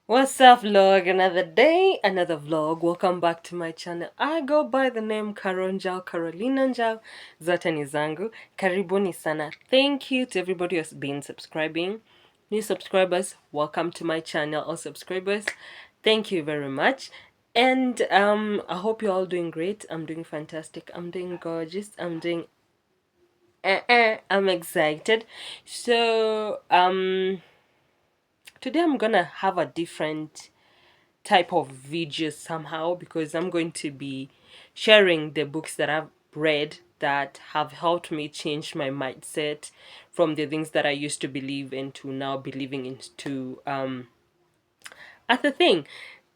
What's up, vlog? Another day, another vlog. Welcome back to my channel. I go by the name Karonjao, Carolina Njao, zote ni zangu. Karibuni sana. Thank you to everybody who's been subscribing. New subscribers, welcome to my channel. All subscribers, thank you very much. And I hope you're all doing great. I'm doing fantastic. I'm doing gorgeous. I'm excited. So today I'm gonna have a different type of video somehow, because I'm going to be sharing the books that I've read that have helped me change my mindset from the things that I used to believe into now believing into other thing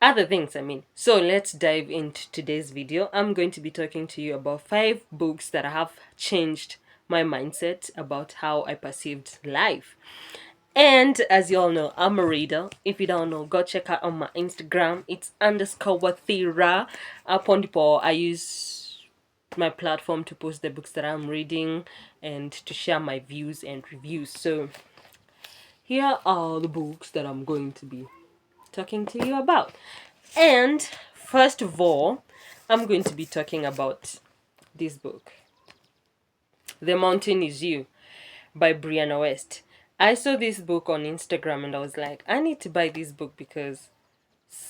other things, I mean. So let's dive into today's video. I'm going to be talking to you about 5 books that have changed my mindset about how I perceived life. And as you all know, I'm a reader. If you don't know, go check out on my Instagram. It's underscore Wathira. Upon the poll, I use my platform to post the books that I'm reading and to share my views and reviews. So here are the books that I'm going to be talking to you about. And first of all, I'm going to be talking about this book, The Mountain Is You by Brianna West. I saw this book on Instagram and I was like, I need to buy this book because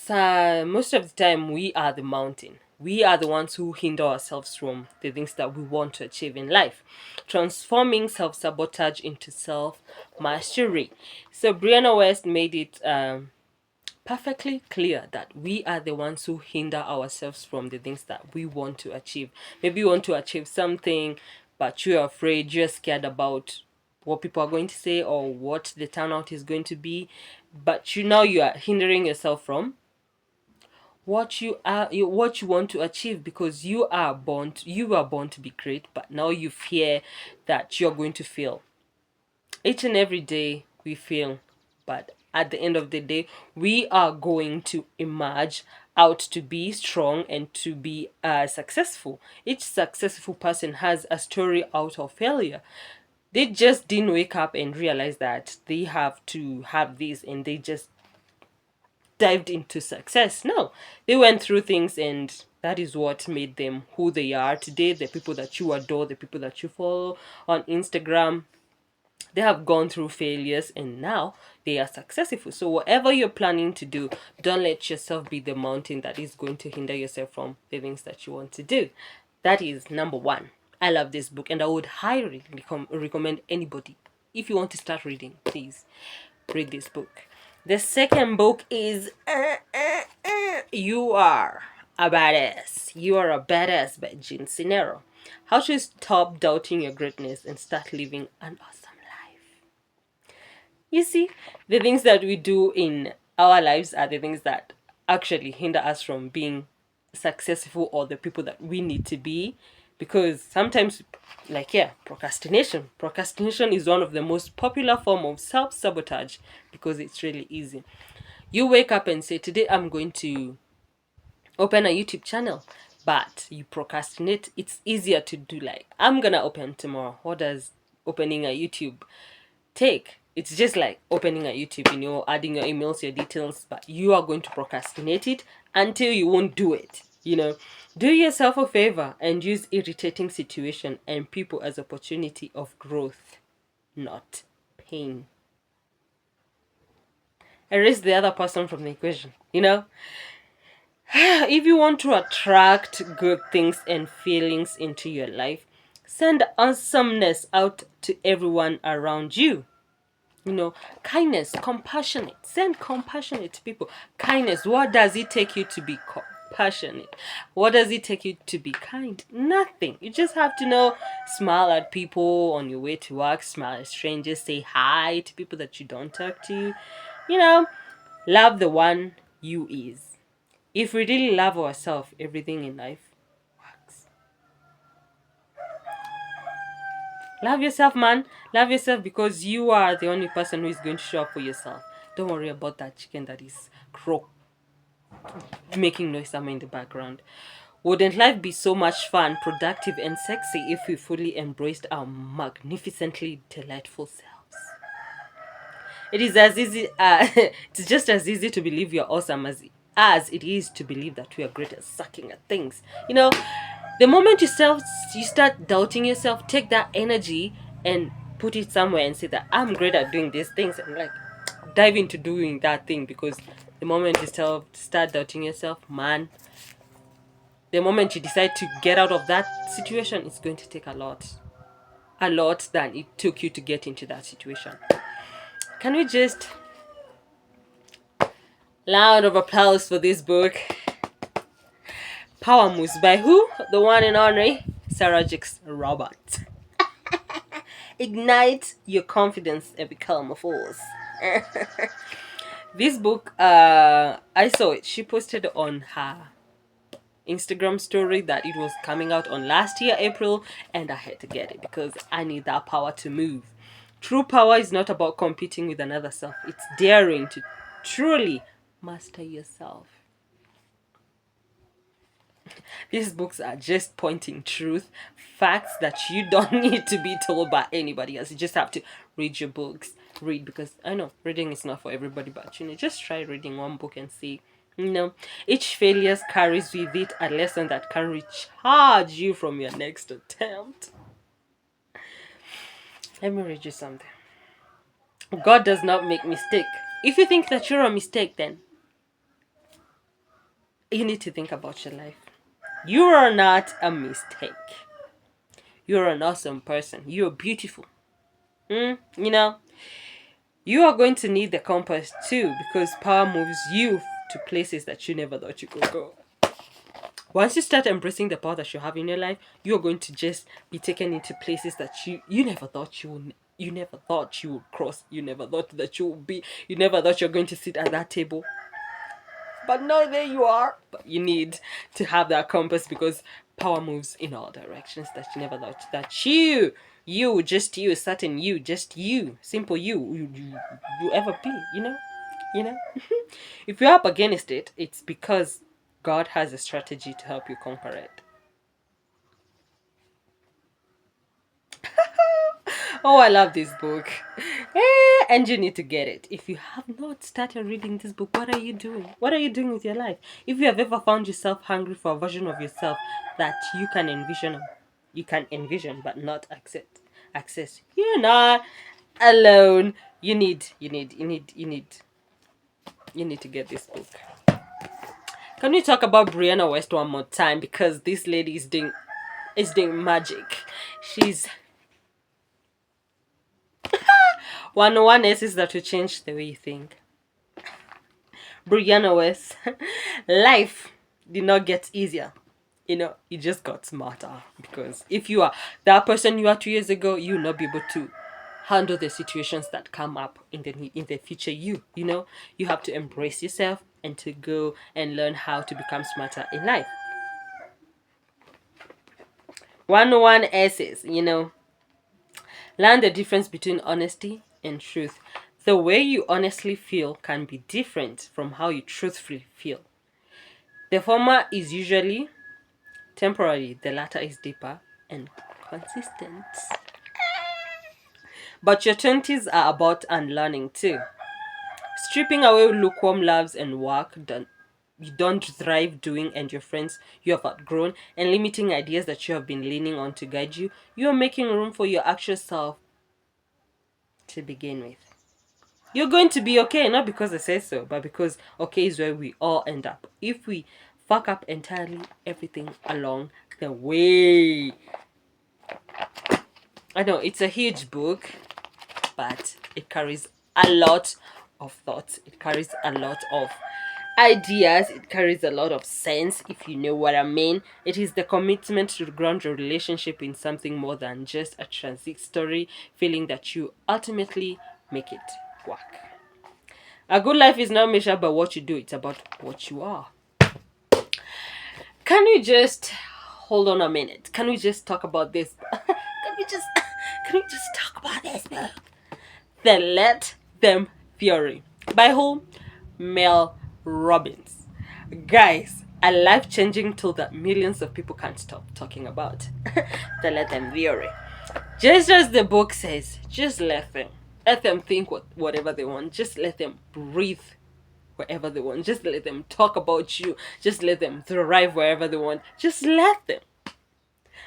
most of the time we are the mountain. We are the ones who hinder ourselves from the things that we want to achieve in life, transforming self-sabotage into self-mastery. So Brianna West made it perfectly clear that we are the ones who hinder ourselves from the things that we want to achieve. Maybe you want to achieve something, but you're afraid, you're scared about what people are going to say or what the turnout is going to be. But you are hindering yourself from what you want to achieve, because you are born to be great, but now you fear that you're going to fail. Each and every day we fail, but at the end of the day we are going to emerge out to be strong and to be successful. Each successful person has a story out of failure. They just didn't wake up and realize that they have to have this and they just dived into success. No, they went through things, and that is what made them who they are today. The people that you adore, the people that you follow on Instagram, they have gone through failures and now they are successful. So whatever you're planning to do, don't let yourself be the mountain that is going to hinder yourself from the things that you want to do. That is number one. I love this book and I would highly recommend anybody, if you want to start reading, please read this book. The second book is You Are a Badass. You Are a Badass by Jean Sinero. How to stop doubting your greatness and start living an awesome life. You see, the things that we do in our lives are the things that actually hinder us from being successful or the people that we need to be. Because sometimes, procrastination is one of the most popular form of self-sabotage, because it's really easy. You wake up and say, today I'm going to open a YouTube channel, but you procrastinate. It's easier to do, like, I'm gonna open tomorrow. What does opening a YouTube take? It's just like opening a YouTube, adding your emails, your details, but you are going to procrastinate it until you won't do it. Do yourself a favor and use irritating situation and people as opportunity of growth, not pain. Erase the other person from the equation. If you want to attract good things and feelings into your life, send awesomeness out to everyone around you. Kindness, compassionate. Send compassionate people. Kindness. What does it take you to be compassionate? What does it take you to be kind? Nothing. You just have to smile at people on your way to work, smile at strangers, say hi to people that you don't talk to. Love the one you is. If we really love ourselves, everything in life works. Love yourself, man. Love yourself, because you are the only person who is going to show up for yourself. Don't worry about that chicken that is making noise somewhere in the background. Wouldn't life be so much fun, productive, and sexy if we fully embraced our magnificently delightful selves? It is as easy. It's just as easy to believe you're awesome as it is to believe that we are great at sucking at things. You know, the moment you start doubting yourself, take that energy and put it somewhere and say that I'm great at doing these things, and like dive into doing that thing. Because the moment you start doubting yourself, man, the moment you decide to get out of that situation, it's going to take a lot than it took you to get into that situation. Can we just round of applause for this book? Power Moves by who? The one and only Sarah Jakes Roberts. Ignite your confidence and become a force. This book, I saw it. She posted on her Instagram story that it was coming out on last year, April, and I had to get it because I need that power to move. True power is not about competing with another self, it's daring to truly master yourself. These books are just pointing truth, facts that you don't need to be told by anybody else. You just have to read your books. Read, because I know reading is not for everybody, but just try reading one book and see. Each failure carries with it a lesson that can recharge you from your next attempt. Let me read you something. God does not make mistake. If you think that you're a mistake, then you need to think about your life. You are not a mistake. You're an awesome person. You're beautiful. You know, you are going to need the compass too, because power moves you to places that you never thought you could go. Once you start embracing the power that you have in your life, you're going to just be taken into places that you never thought you never thought you would cross. You never thought that you would be. You never thought you're going to sit at that table. But now there you are. But you need to have that compass, because power moves in all directions that you never thought that just you, certain you, just you, simple you ever be, you know. If you're up against it, it's because God has a strategy to help you conquer it. Oh, I love this book. And you need to get it. If you have not started reading this book, what are you doing? What are you doing with your life? If you have ever found yourself hungry for a version of yourself that you can envision but not access, you're not alone. You need to get this book. Can we talk about Brianna West one more time? Because this lady is doing magic. She's 101 essays that will change the way you think. Brianna West. Life did not get easier. It just got smarter. Because if you are that person you are 2 years ago, you will not be able to handle the situations that come up in the future. You have to embrace yourself and to go and learn how to become smarter in life. 101 essays, learn the difference between honesty and truth. The way you honestly feel can be different from how you truthfully feel. The former is usually temporary, the latter is deeper and consistent. But your 20s are about unlearning too. Stripping away lukewarm loves and work that you don't thrive doing and your friends you have outgrown, and limiting ideas that you have been leaning on to guide you. You are making room for your actual self to begin with. You're going to be okay, not because I say so, but because okay is where we all end up. If we fuck up entirely everything along the way. I know it's a huge book, but it carries a lot of thoughts. It carries a lot of ideas. It carries a lot of sense, if you know what I mean. It is the commitment to ground your relationship in something more than just a transitory feeling that you ultimately make it work. A good life is not measured by what you do, it's about what you are. Can we just hold on a minute? Can we just talk about this? Can we just talk about this book? The Let Them Theory. By who? Mel Robbins. Guys, a life-changing tool that millions of people can't stop talking about. The Let Them Theory. Just as the book says, just let them. Let them think whatever they want. Just let them breathe wherever they want. Just let them talk about you. Just let them thrive wherever they want. Just let them.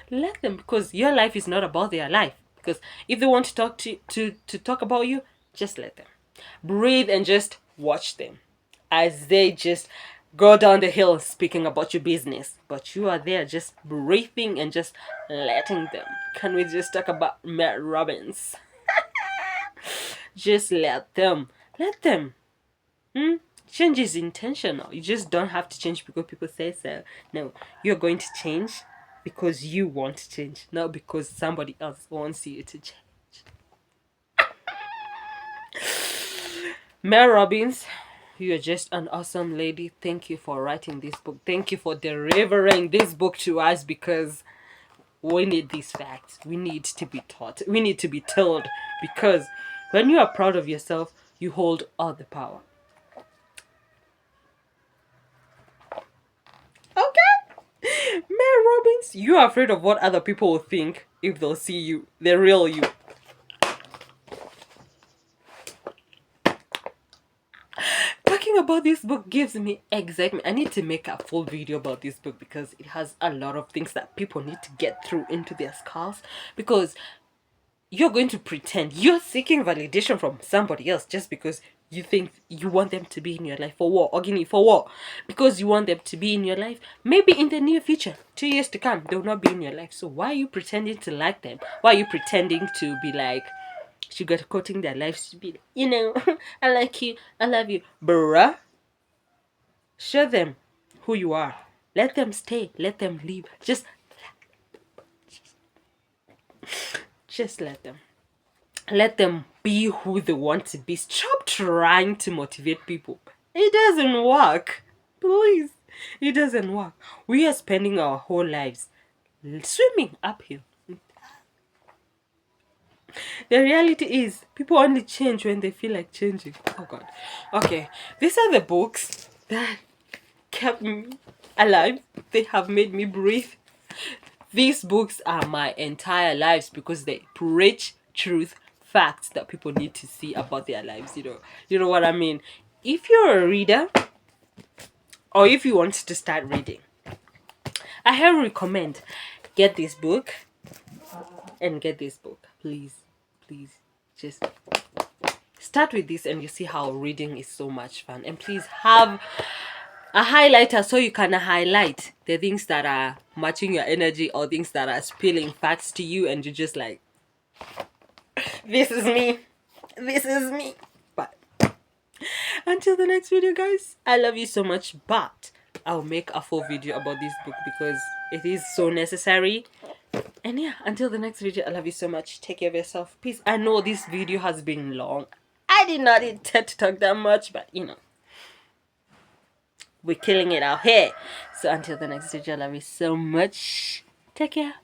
Let them, because your life is not about their life. Because if they want to talk to talk about you, just let them. Breathe and just watch them as they just go down the hill speaking about your business. But you are there just breathing and just letting them. Can we just talk about Matt Robbins? Just let them. Let them. Change is intentional. You just don't have to change because people say so. No, you're going to change because you want to change, not because somebody else wants you to change. Mel Robbins, you're just an awesome lady. Thank you for writing this book. Thank you for delivering this book to us, because we need these facts. We need to be taught. We need to be told, because when you are proud of yourself, you hold all the power. Okay? Mel Robbins, you are afraid of what other people will think if they'll see you, the real you. Talking about this book gives me excitement. I need to make a full video about this book because it has a lot of things that people need to get through into their skulls. Because you're going to pretend you're seeking validation from somebody else just because you think you want them to be in your life. For what? Ogini, for what? Because you want them to be in your life. Maybe in the near future, 2 years to come, they'll not be in your life. So why are you pretending to like them? Why are you pretending to be like sugarcoating their lives to be like, I like you, I love you, bruh? Show them who you are. Let them stay. Let them leave. Just let them. Let them be who they want to be. Stop trying to motivate people. It doesn't work. Please. It doesn't work. We are spending our whole lives swimming uphill. The reality is, people only change when they feel like changing. Oh God. Okay. These are the books that kept me alive. They have made me breathe. These books are my entire lives because they preach truth, facts that people need to see about their lives. You know what I mean. If you're a reader, or if you want to start reading, I highly recommend get this book and get this book. Please, just start with this and you see how reading is so much fun. And please have a highlighter so you can highlight the things that are matching your energy or things that are spilling facts to you, and you're just like, this is me. But until the next video, guys, I love you so much, but I'll make a full video about this book because it is so necessary. And yeah, until the next video, I love you so much. Take care of yourself. Peace. I know this video has been long. I did not intend to talk that much, but we're killing it out here. So until the next video, I love you so much. Take care.